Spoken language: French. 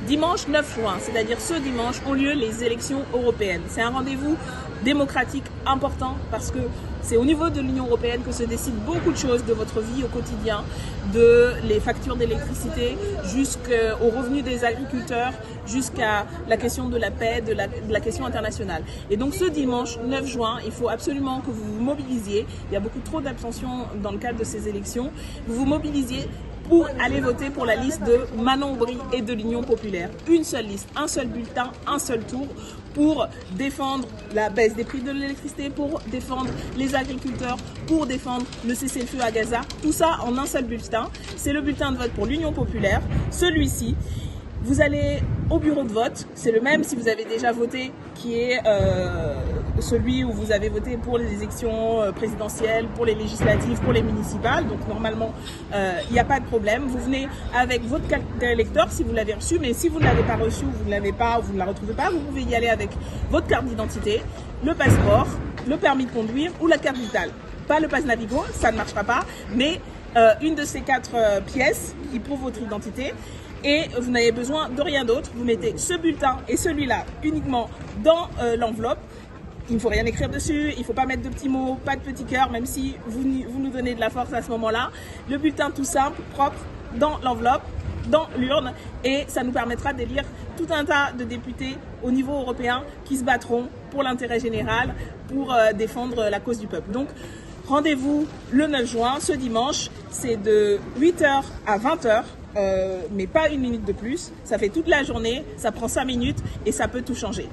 Dimanche 9 juin, c'est-à-dire ce dimanche, ont lieu les élections européennes. C'est un rendez-vous démocratique important parce que c'est au niveau de l'Union européenne que se décident beaucoup de choses de votre vie au quotidien, de les factures d'électricité jusqu'aux revenus des agriculteurs, jusqu'à la question de la paix, de la question internationale. Et donc ce dimanche 9 juin, il faut absolument que vous vous mobilisiez. Il y a beaucoup trop d'abstention dans le cadre de ces élections. Vous vous mobilisiez pour aller voter pour la liste de Manon Aubry et de l'Union populaire. Une seule liste, un seul bulletin, un seul tour pour défendre la baisse des prix de l'électricité, pour défendre les agriculteurs, pour défendre le cessez-le-feu à Gaza. Tout ça en un seul bulletin. C'est le bulletin de vote pour l'Union populaire, celui-ci. Vous allez au bureau de vote, c'est le même si vous avez déjà voté, qui est celui où vous avez voté pour les élections présidentielles, pour les législatives, pour les municipales. Donc normalement, il n'y a pas de problème. Vous venez avec votre carte d'électeur si vous l'avez reçu, mais si vous ne l'avez pas reçu, vous ne l'avez pas, vous ne la retrouvez pas, vous pouvez y aller avec votre carte d'identité, le passeport, le permis de conduire ou la carte vitale. Pas le pass Navigo, ça ne marchera pas, mais une de ces 4 pièces qui prouvent votre identité. Et vous n'avez besoin de rien d'autre. Vous mettez ce bulletin et celui-là uniquement dans l'enveloppe. Il ne faut rien écrire dessus, il ne faut pas mettre de petits mots, pas de petits cœurs, même si vous nous donnez de la force à ce moment-là. Le bulletin tout simple, propre, dans l'enveloppe, dans l'urne, et ça nous permettra d'élire tout un tas de députés au niveau européen qui se battront pour l'intérêt général, pour défendre la cause du peuple. Donc, rendez-vous le 9 juin, ce dimanche, c'est de 8h à 20h. Mais pas une minute de plus, ça fait toute la journée, ça prend 5 minutes et ça peut tout changer.